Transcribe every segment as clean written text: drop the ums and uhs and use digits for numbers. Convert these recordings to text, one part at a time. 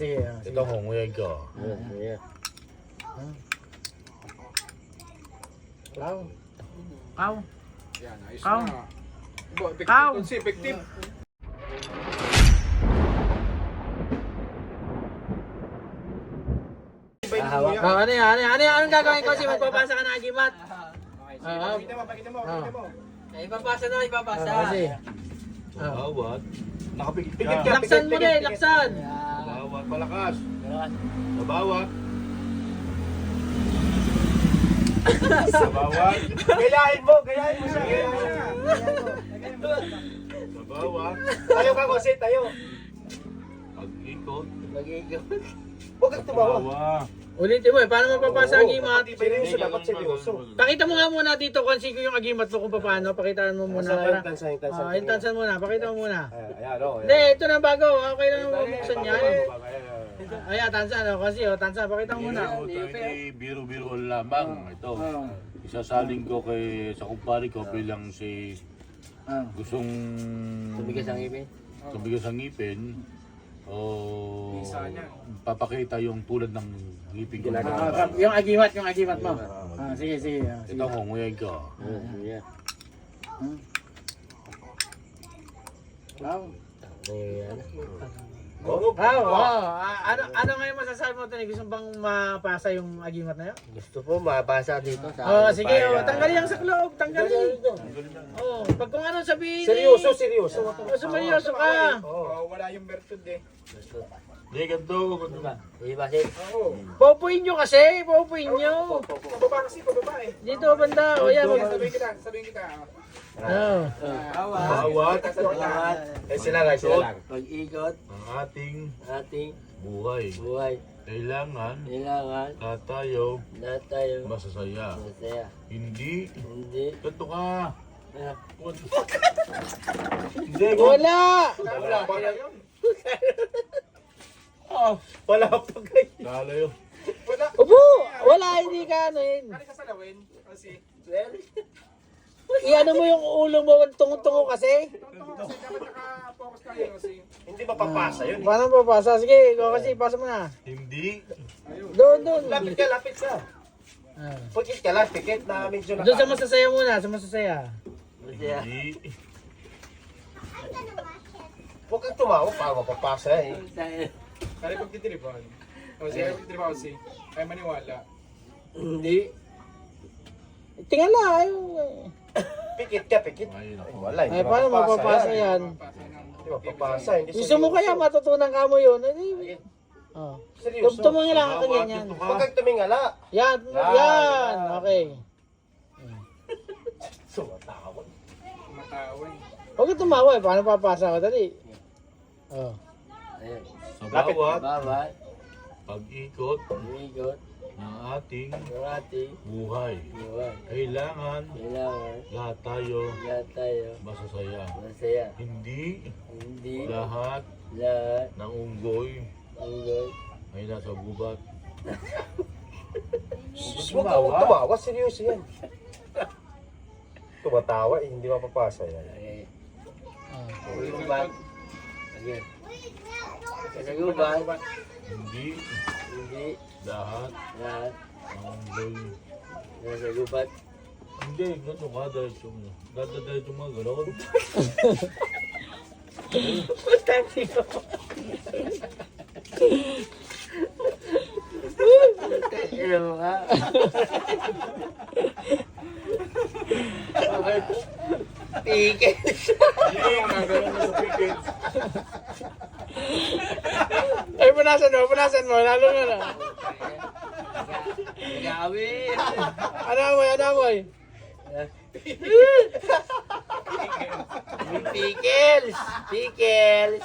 Ito honguyan ko. Kau. Yan, ayos Kau. na. Kau. Effective. Anong gagawin ko? Magpapasa ka ng agimat. Pakita mo. Ipapasa na, ipapasa. Bawat. Nakapigil. Laksan mo din, laksan. Bawat palakas. Bawat. Bawat. Gayahin mo siya. Bawat. Tayo ka, Jose, tayo. Pag-ikot. Huwag kang tumawa. Bawat. Ulitin mo paano mapapasa ang agimat? Seryoso, dapat seryoso. Pakita mo nga muna dito kung sino yung agimat mo kung paano. Pakitaan mo muna. Yung Intansan muna, pakita mo muna. Ayan, o. Hindi, ito na bago. Okay lang yung bubuksan niya. Ayan, tansan. Kasi, tansan. Pakita mo muna. Biro-biro lamang. Ito. Isasaling ko sa kumpare ko bilang si gustong Tumigas ang ipin. tumigas ang ngipin o papakita yung tulad ng ngipin ko. Yung agimat mo. Sige. Ito honguyan ko. Ano ngayon masasabi mo, Tony? Gusto bang mapasa yung agimat na yun? Gusto po mabasa dito sa Sige, tanggalin yung sa loob, tanggalin. Pag kung ano sabihin Seryoso. seryoso ka. Wala yung bertud eh. Hindi, ganito. Popuin nyo kasi, popuin nyo. Pababa eh. Dito, banda. O yan. Sabihin kita. Bawat Sila lang. Pag-ikot ang ating ating buhay. buhay, Kailangan kailangan na tayo na tayo masasaya. masaya. Hindi. Hindi Ganito ka. na Hindi. Wala. Wala yun. Wala pa kayo. Lalo yun. Wala. Upo, wala, hindi ka ano yun. Kali ka salawin. Kasi. Iano mo yung ulo mo, tungo-tungo kasi. Totoo kasi dapat naka-focus tayo kasi. Hindi mapapasa yun. Paano papasa? Sige, ikaw kasi, pasa mo na. Hindi. Doon. Lapit ka. Pagkit ka lang, pikit na medyo Doon sa masasaya muna, sa masasaya. masaya. Hindi. Huwag kang tumawa para mapapasa eh. Kali pagtitripan. Kasi kali pagtitripan kasi. Ay maniwala. Hindi Tingala, Pikit ka. Ayun ako. Wala, hindi ay, paano mapapasa yan? Hindi mapapasa. Hindi Gusto mo kaya matutunan ka mo yun? Seryoso. Tumingala ka ganyan. Huwag kang tumingala. Yan. Okay. Sumatawa. Matawa eh. Huwag ka tumawa eh, paano papasa ko? Dali. ayun. Sa bawat Bawat pag-ikot ikot ng ating ng ating buhay, buhay, kailangan kailangan lahat tayo na tayo masasaya. masaya. Hindi Hindi lahat lahat ng unggoy unggoy ay nasa gubat. Huwag kang tumawa. Seryoso yan. Tumatawa eh. Hindi mapapasa yan. ay gubat. Again. Sa gubat, Hindi hindi lahat lahat ng unggoy. nasa gubat. Hindi, ganito ka dahil mo. Dahil yung mga gano'n. Alam mo ka? Tigil. Hindi, mga gano'n na sa picket. Ay, punasan mo, lalo na. Nag-aawin. Ano mo? Pickles! Pickles!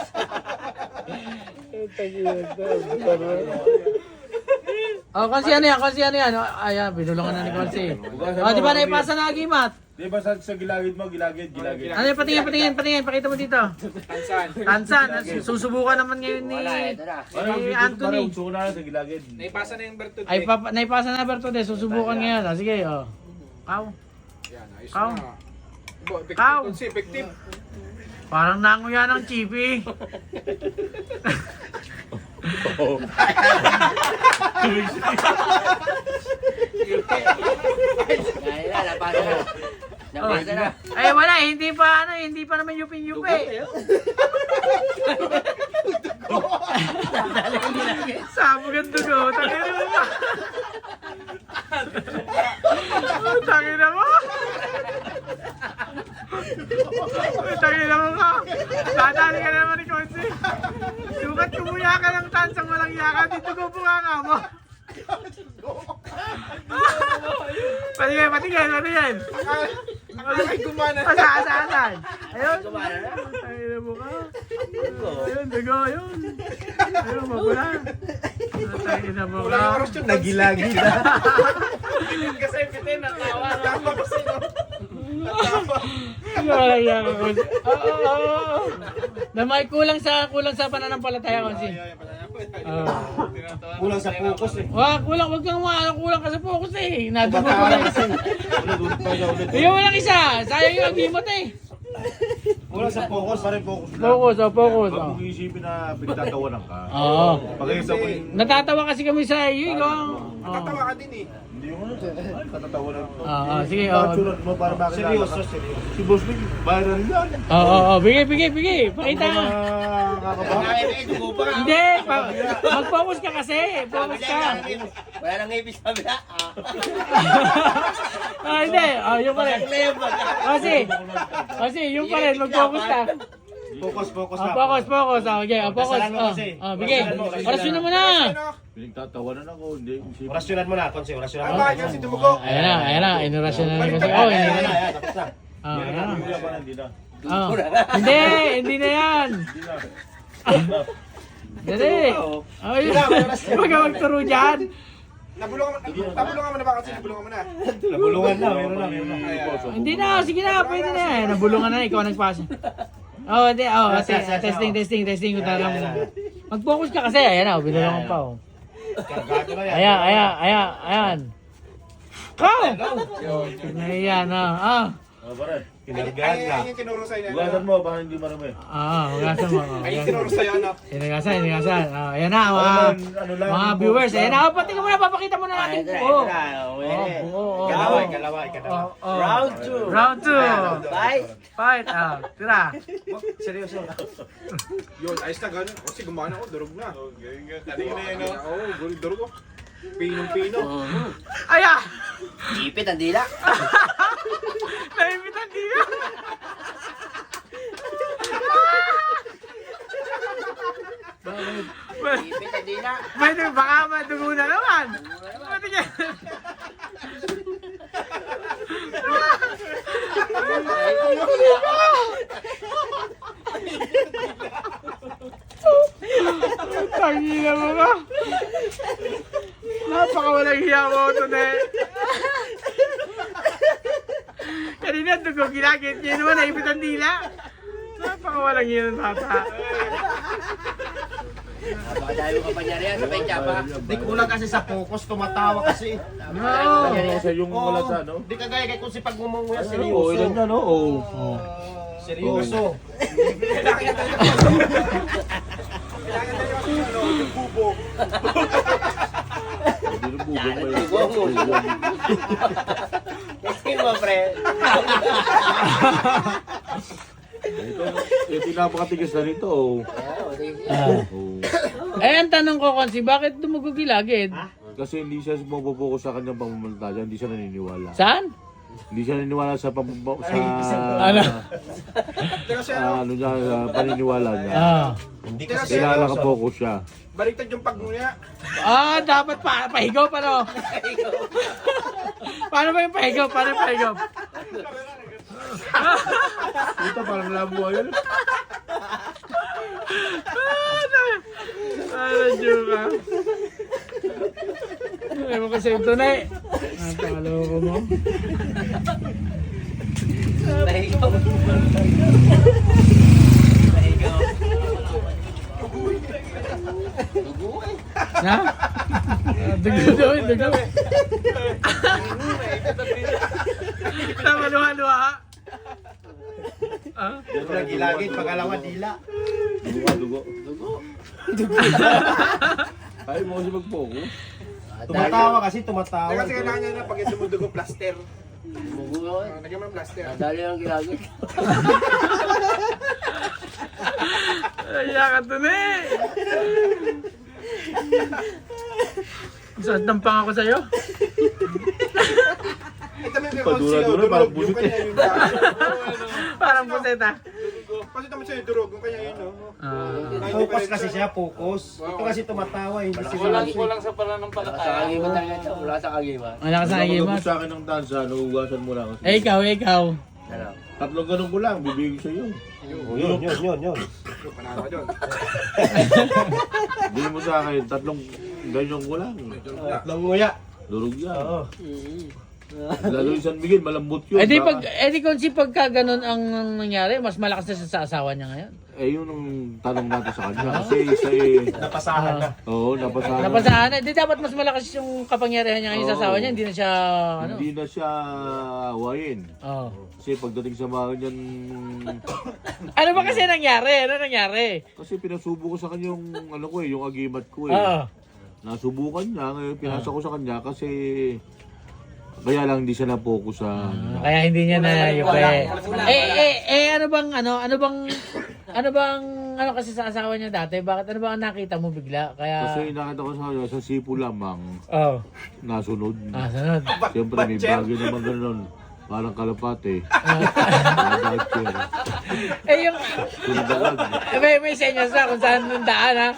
Kasi ano yan? Ayan, binulungan na ni Konsi. Di ba naipasa na agimat? Di ba sa gilagid mo, gilagid. Ano yung patingin, pakita mo dito. Tansan, susubukan naman ngayon ni Anthony. Gusto ko na sa gilagid. Naipasa na yung bertud Ay, eh. naipasa na Bertode, susubukan ngayon. Sige, Kaw. Yan, ayos Kau. na. Kau. Effective. Parang nanguya ng chippy. Oo. Ay, napasa na. Napasa na. Ay, wala, hindi pa naman yupi-yupi. Sabog ang dugo, tangin mo ba? Tangin na mo. Tangin na mo ka. Dadali ka naman ni Konsi. Sukat kumuya ka ng tansang walang yaka, dito ko bunga nga mo. Patingin. Ay, gumana. Asaan? Ayun. Gumana na. Tangin na mo ka. Ayun, dugo, ayun. Ayun, mabula. Tangin na mo Wala ka. yung oras yun. Nagilagid. Kasi pitin, natawa. Natawa kasi, no? Natawa. Walang yaka, Konsi. Oo. Na may kulang sa pananampalataya, Konsi. Kulang sa focus eh. Wag kang kulang ka sa focus eh. Nadugo ko lang isa. Bigyan mo lang isa. Sayang yung agimot eh. Kulang sa focus, pa rin focus lang. Focus. Huwag mong isipin na pinagtatawanan ka. Oo. Pag-isa ko yung... Natatawa kasi kami sa iyo. Ikaw. Natatawa ka din, eh. Hindi yung ano. Ay, katatawanan ko. Sige. Katsulat mo para bakit Seryoso. Si Boss Nick, viral yan. Bigay. Pakita. Hindi. Mag-focus ka kasi. Focus ka. Wala nang ngipis sa bila. Hindi. Yung pa rin. Kasi yung pa rin. Mag-focus ka. Focus lang. Focus. Focus. Kasalan mo kasi. Bigay. Orasyon mo na. Pinagtatawanan ako, hindi. Isipin. Orasyonan mo na, Konsi. Orasyonan Ay, mo. bakit kasi dumugo? Ayan na. Inurasyon na kasi. Ayan, tapos na. Hindi na. Hindi na yan. Dali. Huwag ka magturo dyan. Nabulungan mo na ba kasi nabulungan mo na? Nabulungan na, meron na. Hindi na, sige na, pwede na yan. Nabulungan na, ikaw nagpasa. Testing ko talaga. Mag-focus ka kasi, ayan na, binulungan pa. Kargato na yan. Ayan. Go! Ayan, Pare, Kinargahan na. Ay, yung tinuro sa'yo. hugasan mo, baka hindi marami. hugasan mo. Ay, yung tinuro sa'yo, anak. Hinugasan. Ayan na, Ano lang, mga viewers. Ayan na, pati ka muna, papakita mo na natin buo. Kalawa. Round 2. Round 2. Fight. Tira. Seryoso. Yun, ayos na gano'n. Kasi gumana ako, durog na. Kanina yun, no? Oo, durog ko. Pinong-pino. Aya! Ipit ang dila. Naimitan niya. Ipit ang dila. Baka madugo na naman. Pati ka. Tangina mo ka. Napakawalang hiya mo ito na eh. Kanina dugo ginagit niya naman naipit ang dila. Napakawalang hiya ng bata. Napakadami ko pa niya rin sa pecha pa. Di kulang kasi sa focus, tumatawa kasi. No. Kasi yung wala sa ano. Di kagaya kay kung si pag ngumunguya, Oo, seryoso. ilan yan, oo. Seryoso. Kailangan niya yung bubo. Hindi na bubog pa Yan, yun. Testing mo, pre. Ito napakatigas na rito, oh. Oo. Ang tanong ko kasi, bakit dumugugilagid? Kasi hindi siya mapopokus sa kanyang pamamalatayan, hindi siya naniniwala. Saan? Hindi siya naniniwala sa Ano? ano niya, sa paniniwala niya. Hindi kasi Kailangan seryoso. nakapokus siya. Baliktad yung pagmuya. Dapat pahigaw pa no? Paano ba yung pahigaw? Ito parang labo yun. Joke ka. Ay mo kasi ito na eh. Nakaloko mo. Nahigaw. Nahigaw. Dugo eh. Na? Dugo. Tama luha. Gilagid, pagalawa dila. Dugo. Ayaw mo kasi mag-focus. Tumatawa kasi, tumatawa. Kasi kailangan niya na pag dumudugo plaster. Bumugo eh. Lagyan mo ng plaster. Nadali ang ginagit. Ay, ka to na eh. Saan tampang ako sa'yo? Ito may Padura-dura, parang busit eh. Parang puseta. Kasi naman siya yung durog, yung kanya yun, no? Focus kasi siya, focus. Ito kasi tumatawa, hindi siguro. Kulang sa pananampalataya. Sa kagiman talaga ito. Wala sa kagiman. Wala ka sa Pag agimat. sa akin ng dansa, nauugasan mo lang. Eh, ikaw. Ano? Tatlong ganun ko lang, bibigay ko sa iyo. Yun. Panalo ka doon. Bigay mo sa akin, tatlong ganyan ko lang. Tatlong nguya. Durog yan. Oo. Lalo yung San Miguel, malambot yun. Eh di Baka- kung si pagka ganun ang nangyari, mas malakas na siya sa asawa niya ngayon. Eh yun ang tanong natin sa kanya. Kasi isa Napasahan na. Oo, napasahan. Napasahan na. Di dapat mas malakas yung kapangyarihan niya ngayon sa asawa niya, hindi na siya, Hindi na siya awayin. Oh. Kasi pagdating sa mga ganyan, Ano ba kasi nangyari? kasi pinasubo ko sa kanya yung ano ko eh, yung agimat ko eh. Oo. Nasubukan niya, ngayon pinasa ko sa kanya kasi kaya lang hindi siya na-focus sa Kaya hindi niya na yupe. Ano bang kasi sa asawa niya dati? Bakit ano bang nakita mo bigla? Kaya Kasi nakita ko sa kanya, sa sipo lamang, Oh. nasunod. Sunod. Siyempre may bagay naman gano'n. Parang kalapate. Eh yung Sunod agad. may senyas na kung saan nung daan ha.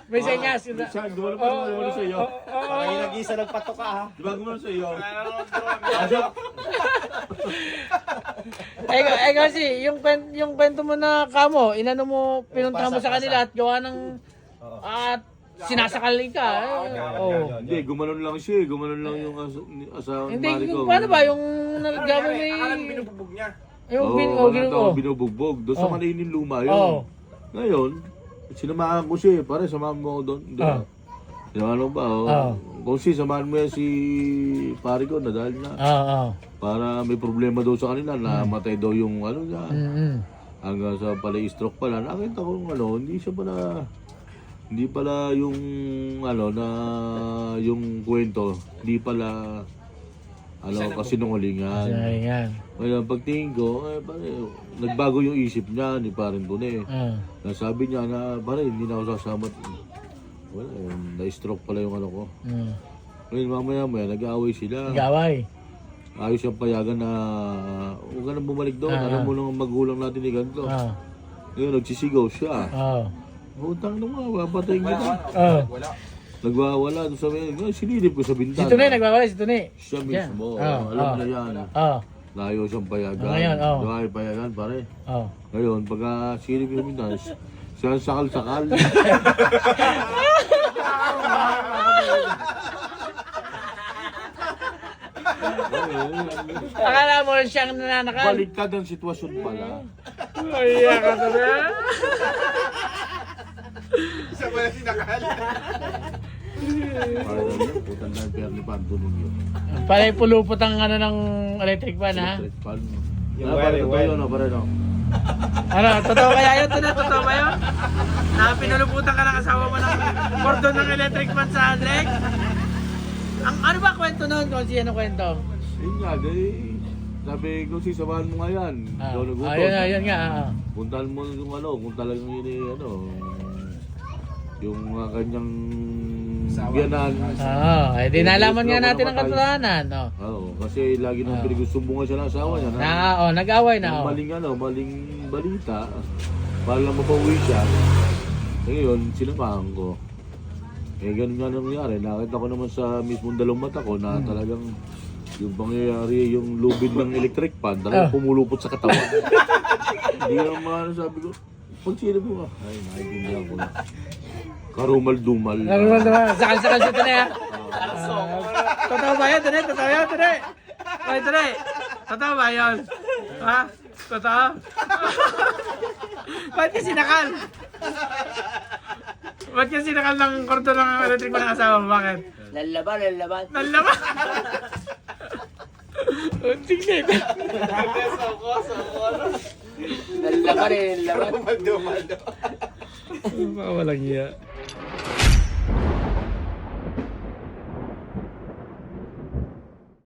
May senyas. Saan? Gumano pa naman sa iyo. Ay, nag-isa nagpatoka ha. Di ba gumano sa iyo? Kasi yung kwento mo na kamo, inano mo, pinunta mo sa kanila at gawa ng at sinasakali ka. Oh. Hindi, gumanon lang siya. Gumanon lang yung asawa Hindi, Mari ko. paano ba yung naggawa may Akala mo binububog niya. yung binubugbog. Doon sa Oh. Malinin Luma yun. Oh. Ngayon, sinamahan ko siya. Pare, samahan mo ako doon. Hindi Oh. Sinamahan mo ba? Oh. Kung samahan mo yan si pare ko, nadal na. Oo. Para may problema daw sa kanila, namatay daw yung ano niya. Hanggang sa pala stroke pala. Nakita ko hindi pala yung ano na yung kwento, hindi pala kasinungalingan. Yan. Ngayon pagtingin ko, pare, nagbago yung isip niya ni Parin Bune. Nasabi niya na pare, hindi na ako sasama. Wala, na-stroke pala yung ano ko. Ngayon mamaya nag-aaway sila. Gaway. Ayos yung payagan na huwag ka na bumalik doon. Alam mo lang ang magulang natin ni ganito. Ngayon nagsisigaw siya. Utang na mga, papatayin kita. Nagwawala doon sa mga, sinilip ko sa bintana. Si Tunay nagwawala, si Tunay. Siya mismo, alam na yan. Layo siyang payagan. Ngayon, Dahil payagan pare. Oh. Ngayon, pagka silip ko sa bintana, siya ang sakal-sakal. Akala mo siyang nananakal. Baliktad ang sitwasyon pala. Ay, ka na. Isa pa na sinakal. Para lang, putang na yung ni Pantunog yun. Palay pulupot ang ano ng electric fan ha. Electric fan. Yung Pare, wire, totoo wire. yun, pare, no? Ano, totoo kaya yun? Totoo ba yun? Na pinuluputan ka ng asawa mo ng cordon ng electric fan sa Drake? Ano ba kwento nun? Kung ano kwento? Yun nga, sabi ko samahan mo nga yan. Ikaw nagutom. Ayun nga. Puntahan mo yung ano, kung talagang yun eh, ano, yung kanyang biyanan. Eh di nalaman nga natin ang katotohanan. Oo, kasi lagi nang pinagsusumbungan siya ng asawa niya. Nag-away na. Maling balita. Para lang mapauwi siya. Ngayon, sinamahan ko. Ganun nga nangyari. Nakita ko naman sa mismong dalawang mata ko na talagang yung pangyayari, yung lubid ng electric fan, talagang pumulupot sa katawan. Hindi naman sabi ko, pagsilip mo ka. Ay, naiintindihan ko na. Karumal-dumal. Sakal-sakal siya Tunay ha. Totoo ba yun Tunay? Totoo yun Tunay? Ay Tunay, totoo ba yun? Ha? Totoo? Ba't ka sinakal? Ba't ka sinakal ng korto ng electric mo ng asawa mo? Bakit? Lalaban. Nalaman? Tingnan. Lalaban. Maldo. Baka walang iya.